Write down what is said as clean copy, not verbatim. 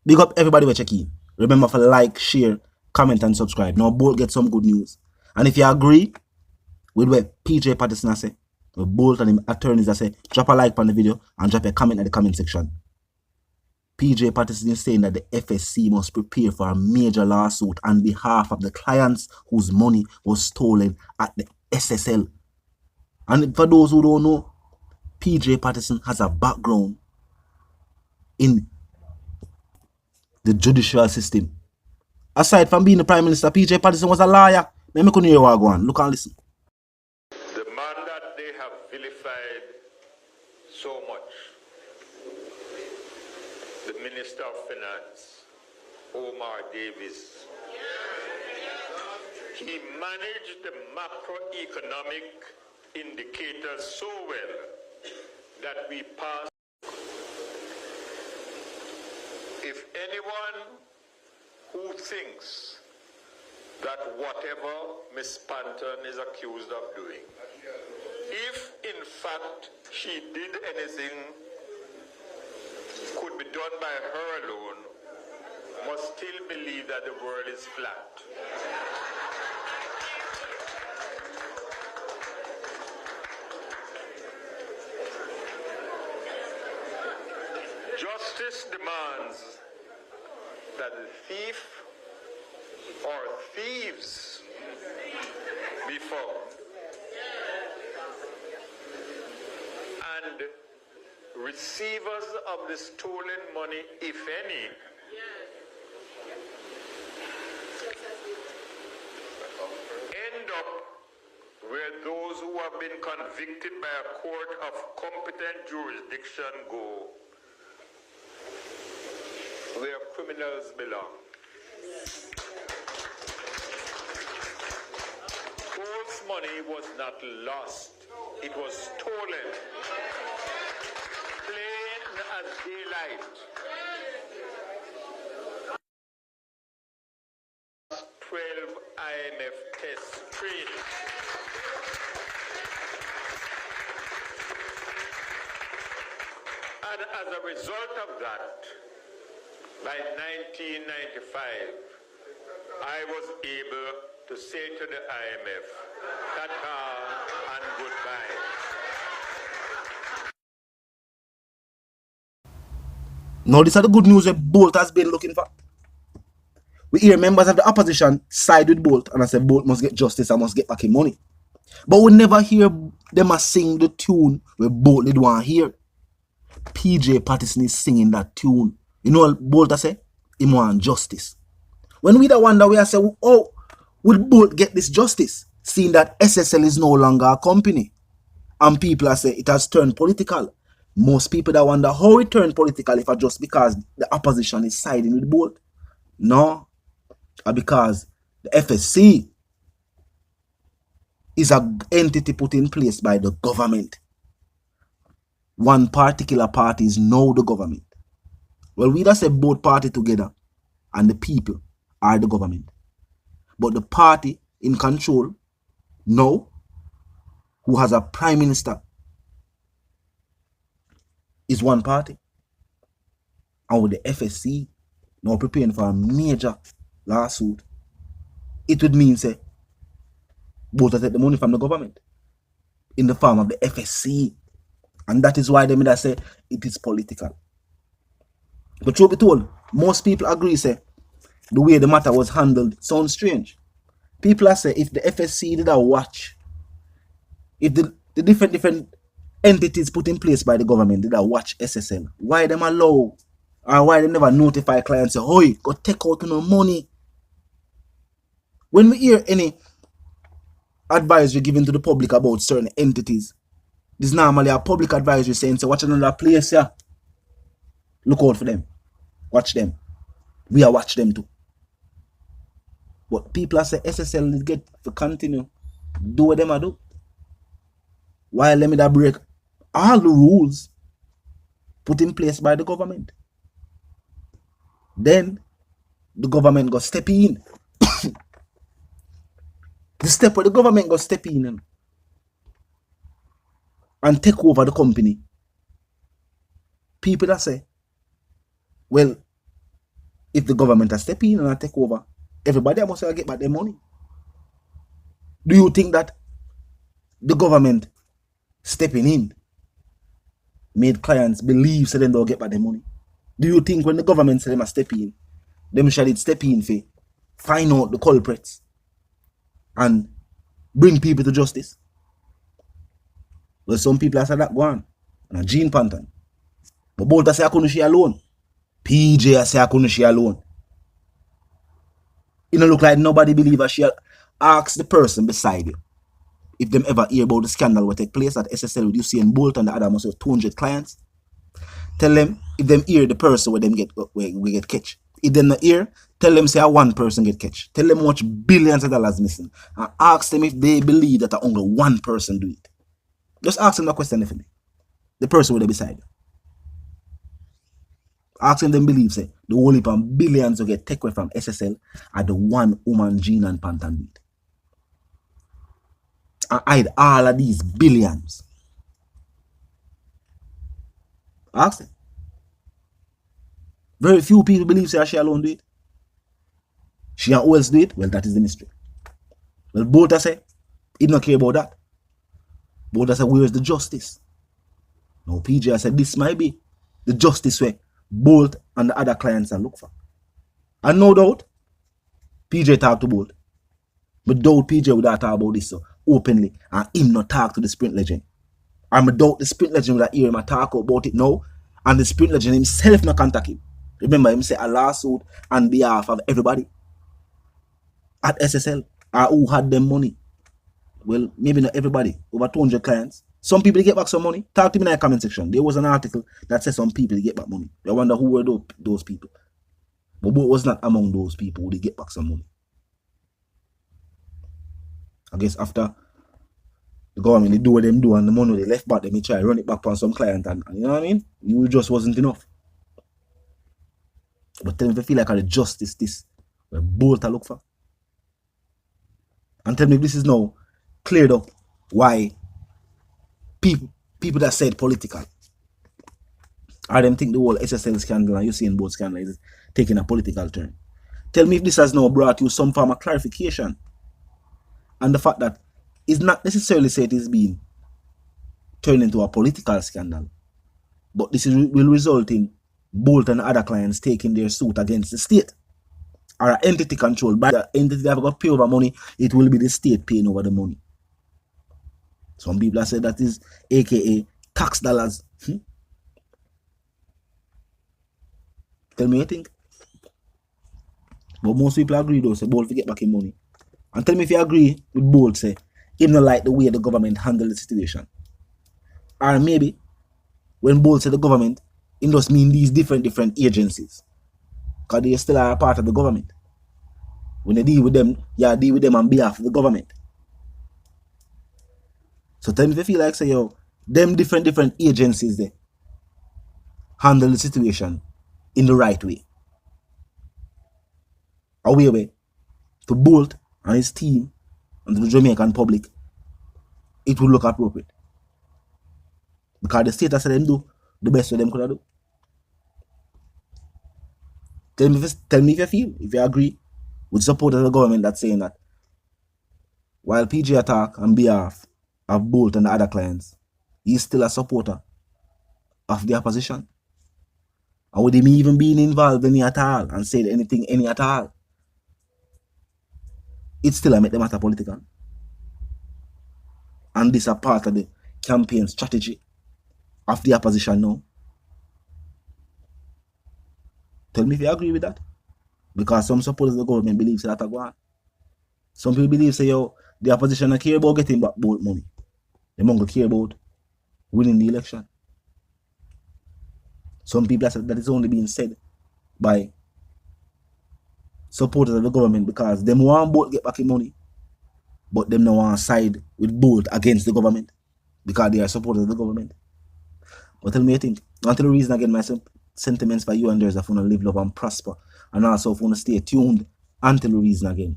Big up everybody we check in. Remember to like, share, comment, and subscribe. Now Bolt get some good news. And if you agree with what PJ Patterson say, Bolt and him attorneys that say, drop a like on the video and drop a comment in the comment section. PJ Patterson is saying that the FSC must prepare for a major lawsuit on behalf of the clients whose money was stolen at the SSL. And for those who don't know, PJ Patterson has a background in the judicial system. Aside from being the Prime Minister, PJ Patterson was a lawyer. Let me hear what I go on. Look and listen. The man that they have vilified so much, the Minister of Finance, Omar Davis, he managed the macroeconomic indicators so well that we passed. If anyone who thinks that whatever Miss Panton is accused of doing, if in fact she did anything could be done by her alone, must still believe that the world is flat. Justice demands that the thief or thieves be found and receivers of the stolen money, if any, end up where those who have been convicted by a court of competent jurisdiction go, where criminals belong. False money was not lost, it was stolen. Plain as daylight. 12 IMF test trade. And as a result of that, by 1995, I was able to say to the IMF, Tata and goodbye. Now, these are the good news that Bolt has been looking for. We hear members of the opposition side with Bolt and I say Bolt must get justice and must get back his money. But we never hear them sing the tune where Bolt did want to hear. PJ Patterson is singing that tune. You know what Bolt say? He want justice. When we wonder, we say, oh, will Bolt get this justice? Seeing that SSL is no longer a company. And people say it has turned political. Most people that wonder how it turned political if it's just because the opposition is siding with Bolt. No. Because the FSC is an entity put in place by the government. One particular party is now the government. Well, we just say both parties together and the people are the government. But the party in control now, who has a prime minister, is one party. And with the FSC now preparing for a major lawsuit, it would mean, say, both take the money from the government in the form of the FSC. And that is why they may say it is political. But truth be told, most people agree, say, the way the matter was handled sounds strange. People are say if the FSC did a watch, if the different entities put in place by the government did a watch SSL, why them allow or why they never notify clients say, "Hoy, go take out no money." When we hear any advisory given to the public about certain entities, this is normally a public advisory saying, "So watch another place here. Look out for them. Watch them. We are watch them too." But people are say SSL is get to continue do what them do. While let me that break all the rules put in place by the government. Then the government go step in. The step where the government go step in and take over the company. People that say, well, if the government has step in and take over, everybody must get back their money. Do you think that the government stepping in made clients believe so then they'll get back their money? Do you think when the government said them a step in, them shall step in for find out the culprits and bring people to justice? Well, some people have said that go on. And a Gene Panton. But both say I couldn't share alone. PJ say I couldn't share alone. It don't look like nobody believe I share. Ask the person beside you if them ever hear about the scandal what take place at SSL with Usain Bolt and the other must have 200 clients. Tell them if them hear the person where them get we get catch. If them not hear, tell them say one person get catch. Tell them how much billions of dollars missing. And ask them if they believe that only one person do it. Just ask them that question for me. The person where they beside you. Ask them believe say the whole heap of billions will get taken away from SSL are the one woman Gene and Pantan do it. And hide all of these billions. Ask them. Very few people believe say she alone do it. She and who else do it? Well, that is the mystery. Well, both say, he don't care about that. Both say, where is the justice? Now, PJ said, this might be the justice way Bolt and the other clients are look for. And no doubt, PJ talk to Bolt. But doubt PJ would not talk about this so openly and him not talk to the sprint legend. And I doubt the sprint legend would hear him talk about it now and the sprint legend himself not contact him. Remember him say a lawsuit on behalf of everybody at SSL or who had them money. Well, maybe not everybody. Over 200 clients. Some people get back some money. Talk to me in the comment section. There was an article that says some people get back money. I wonder who were those people. But Bolt was not among those people who they get back some money. I guess after the government, they do what them do and the money they left back, they try run it back on some client and you know what I mean? You just wasn't enough. But tell me if you feel like the justice this where Bolt I look for. And tell me if this is now cleared up why people that said political or them think the whole SSL scandal and Usain Bolt scandal is taking a political turn. Tell me if this has now brought you some form of clarification and the fact that it's not necessarily said it is being turned into a political scandal, but this will result in Bolt and other clients taking their suit against the state or an entity controlled by the entity that have got pay over money. It will be the state paying over the money. Some people have said that is aka tax dollars. Tell me what you think. But most people agree though, say Bolt to get back in money. And tell me if you agree with Bolt, say, even not like the way the government handled the situation. Or maybe when Bolt said the government, it just mean these different agencies. Because they still are a part of the government. When they deal with them, you deal with them on behalf of the government. So tell me if you feel like say yo, them different agencies there handle the situation in the right way. A way to Bolt and his team and to the Jamaican public, it will look appropriate. Because the state has said them do the best way them could do. Tell me if you feel, if you agree with support of the government that's saying that while PG attack on behalf of Bolt and the other clients, he's still a supporter of the opposition. Or would he even be involved in it at all and say anything any at all? It still make the matter political. And this is a part of the campaign strategy of the opposition now. Tell me if you agree with that. Because some supporters of the government believe that go on. Some people believe say yo, the opposition don't care about getting back Bolt money. They don't care about winning the election. Some people have said that is only being said by supporters of the government because them want Bolt get back in money, but them no want side with Bolt against the government because they are supporters of the government. But tell me what you think. Until the reason again, my sentiments for you and theirs are for to live, love and prosper, and also for to stay tuned until the reason again.